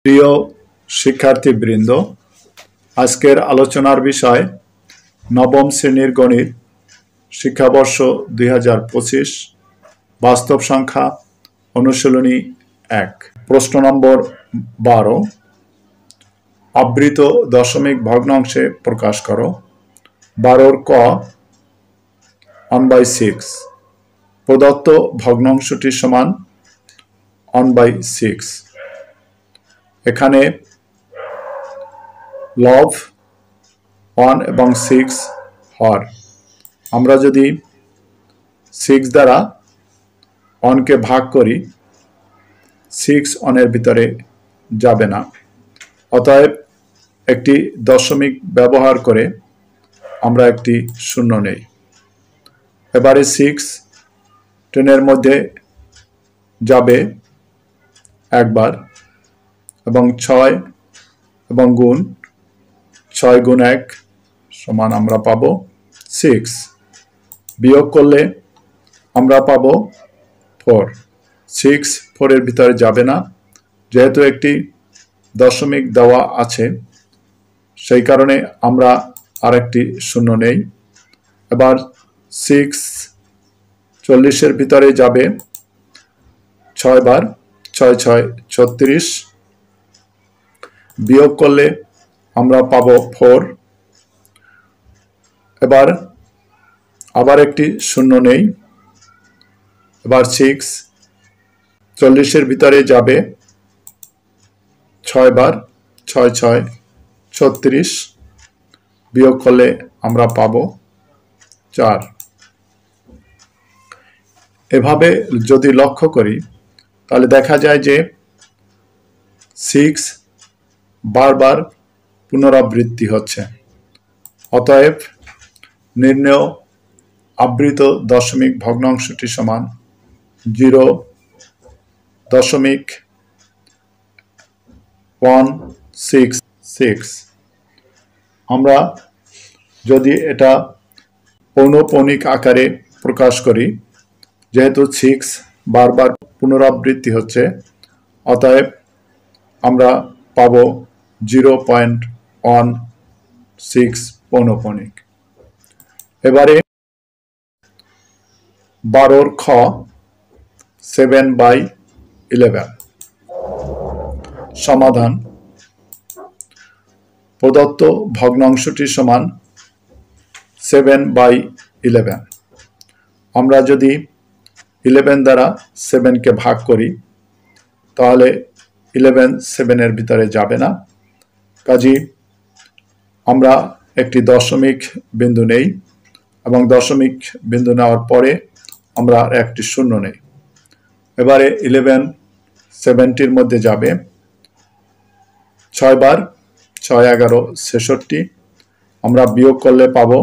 প্রিয় শিক্ষার্থীবৃন্দ, আজকের আলোচনার বিষয় নবম শ্রেণীর গণিত শিক্ষাবর্ষ 2025 বাস্তব সংখ্যা অনুশীলনী 1 প্রশ্ন নম্বর 12 আবৃত দশমিক ভগ্নাংশে প্রকাশ করো। 12 ক 1/6 প্রদত্ত ভগ্নাংশটি সমান 1/6। এখানে লব 1 এবং 6 হর। আমরা যদি 6 দ্বারা 1 কে ভাগ করি 6 1 এর ভিতরে যাবে না, অতএব একটি দশমিক ব্যবহার করে আমরা একটি শূন্য নেই। এবারে 6 10 এর মধ্যে যাবে একবার এবং 6 এবং গুণ 6 গুণ 1 সমান আমরা পাবো 6। বিয়োগ করলে আমরা পাবো 4। 6 4 এর ভিতরে যাবে না, যেহেতু একটি দশমিক দেওয়া আছে সেই কারণে আমরা আরেকটি শূন্য নেই। এবার 6 40 এর ভিতরে যাবে 6 বার, 6 6 36। বিয়োগ করলে আমরা পাবো 4। এবার আবার একটি শূন্য নেই। এবার 6 40 এর ভিতরে যাবে 6 বার, 6 6 36। বিয়োগ করলে আমরা পাবো 4। এভাবে যদি লক্ষ্য করি তাহলে দেখা যায় যে 6 বারবার পুনরাবৃত্তি হচ্ছে। অতএব নির্ণেয় আবৃত দশমিক ভগ্নাংশটি সমান 0.166। আমরা যদি এটা পৌনঃপুনিক আকারে প্রকাশ করি, যেহেতু 6 বারবার পুনরাবৃত্তি হচ্ছে অতএব আমরা পাবো 0.16 পৌনঃপুনিক। এবারে 12 খ 7/11 সমাধান। প্রদত্ত ভগ্নাংশটি সমান 7/11। আমরা যদি 11 দ্বারা 7 কে ভাগ করি তাহলে 11 7 এর ভিতরে যাবে না, কাজেই আমরা একটি দশমিক বিন্দু নেই এবং দশমিক বিন্দু নেওয়ার পরে আমরা একটি শূন্য নেই। এবারে 11 70 মধ্যে যাবে 6 বার, 6 11 66। আমরা বিয়োগ করলে পাবো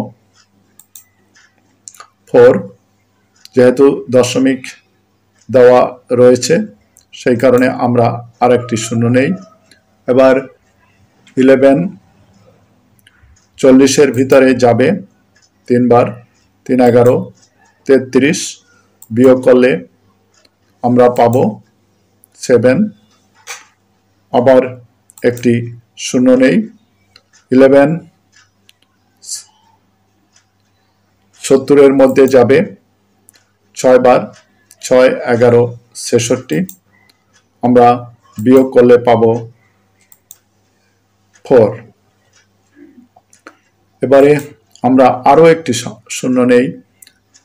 4। যেহেতু দশমিক দেওয়া রয়েছে সেই কারণে আমরা আরেকটি শূন্য নেই। এবার 11 40 এর ভিতরে যাবে 3 বার, 3 11 33। বিয়োগ করলে আমরা পাবো 7। আবার একটি শূন্য নেই। 11 70 এর মধ্যে যাবে 6 বার, 6 11 66। আমরা বিয়োগ করলে পাবো 4। এবারে আমরা আরো একটি শূন্য নেই।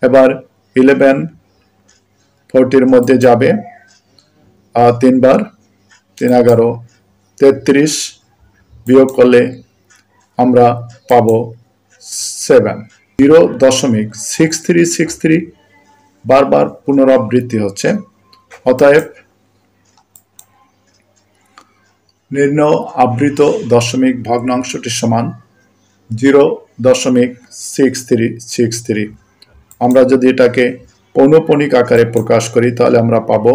এবার 11 40 মধ্যে যাবে 3 বার, 3 11 33। বিয়োগ করলে আমরা পাবো 7। 0.6363 বারবার পুনরাবৃত্তি হচ্ছে, অতএব নির্ণেয় আবৃত দশমিক ভগ্নাংশটি সমান 0.6363। আমরা যদি এটাকে পৌনঃপুনিক আকারে প্রকাশ করি তাহলে আমরা পাবো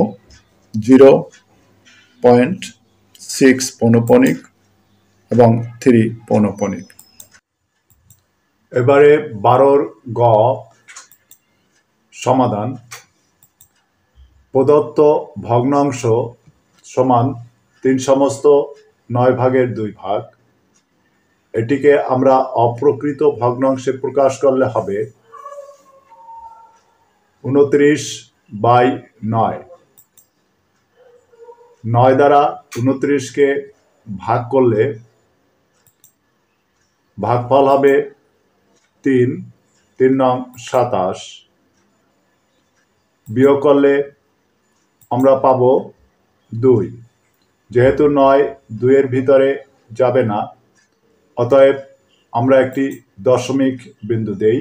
0.6 পৌনঃপুনিক এবং 3 পৌনঃপুনিক। এবারে 12 গ সমাধান। প্রদত্ত ভগ্নাংশ সমান 3 সমস্ত 9 ভাগের 2 ভাগ। এটিকে আমরা অপ্রকৃত ভগ্নাংশে প্রকাশ করলে হবে 29/9। 9 দ্বারা 29কে ভাগ করলে ভাগফল হবে 3, 3 নং 27। বিয়োগ করলে আমরা পাবো 2। যেহেতু 9 2 এর ভিতরে যাবে না, অতএব আমরা একটি দশমিক বিন্দু দেই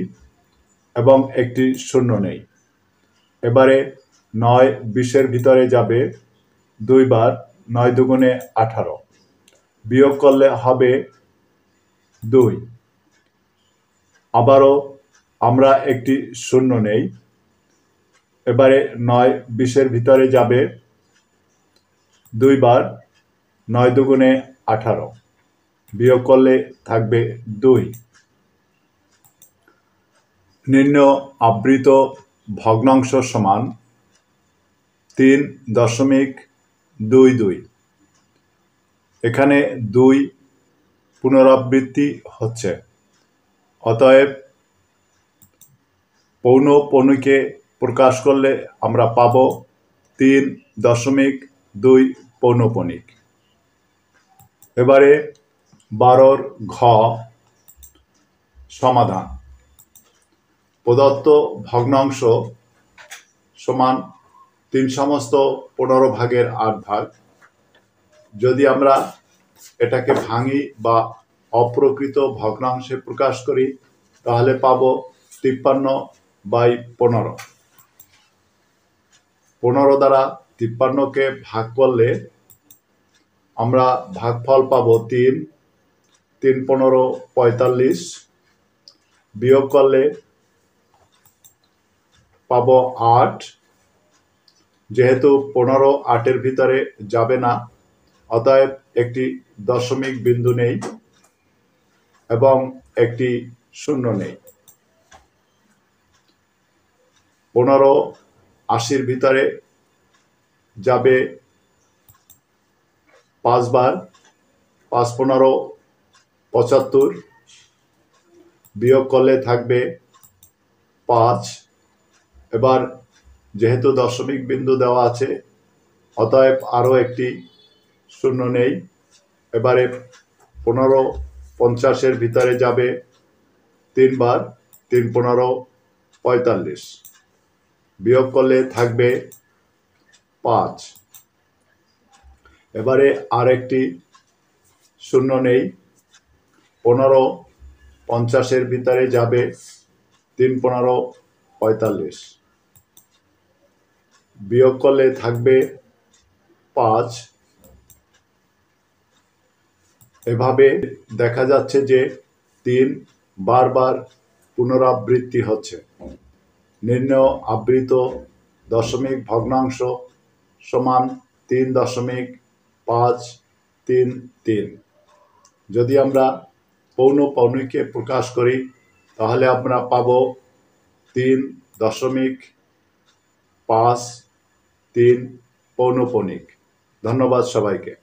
এবং একটি শূন্য নেই। এবারে 9 20 ভিতরে যাবে 2 বার, 9 দুগুণে 18। বিয়োগ করলে হবে 2। আবারও আমরা একটি শূন্য নেই। এবারে 9 20 ভিতরে যাবে 2 বার, 9 দুগুণে 18। বিয়োগ করলে থাকবে 2। নির্ণয় আবৃত ভগ্নাংশ সমান 3.22। এখানে 2 পুনরাবৃত্তি হচ্ছে, অতএব পৌনঃপুনিকে প্রকাশ করলে আমরা পাবো 3.2 পৌনঃপুনিক। এবারে 12 ঘ সমাধান। প্রদত্ত ভগ্নাংশ সমান 3 সমস্ত 15 ভাগের 8 ভাগ। যদি আমরা এটাকে ভাঙি বা অপ্রকৃত ভগ্নাংশে প্রকাশ করি তাহলে পাবো 53/15। 15 দ্বারা 53কে ভাগ করলে আমরা ভাগফল পাবো 3, 3 15 45। বিয়োগ করলে পাবো 8। যেহেতু 15 8 ভিতরে যাবে না, অতএব একটি দশমিক বিন্দু নেই এবং একটি শূন্য নেই। 15 80 ভিতরে যাবে 5 বার, 5 15 75। বিয়োগ করলে থাকবে 5। এবার যেহেতু দশমিক বিন্দু দেওয়া আছে, অতএব আরও একটি শূন্য নেই। এবারে 15 50 ভিতরে যাবে 3 বার, 3 15 45। বিয়োগ করলে থাকবে 5। এবারে আর একটি শূন্য নেই। 15 50 ভিতরে যাবে 3 15 45। বিয়োগ করলে থাকবে 5। এভাবে দেখা যাচ্ছে যে 3 বারবার পুনরাবৃত্তি হচ্ছে। নির্ণয় আবৃত দশমিক ভগ্নাংশ সমান 3.533। যদি আমরা পৌনঃপুনিকে প্রকাশ করি তাহলে আমরা পাবো 3.53 পৌনঃপুনিক। ধন্যবাদ সবাইকে।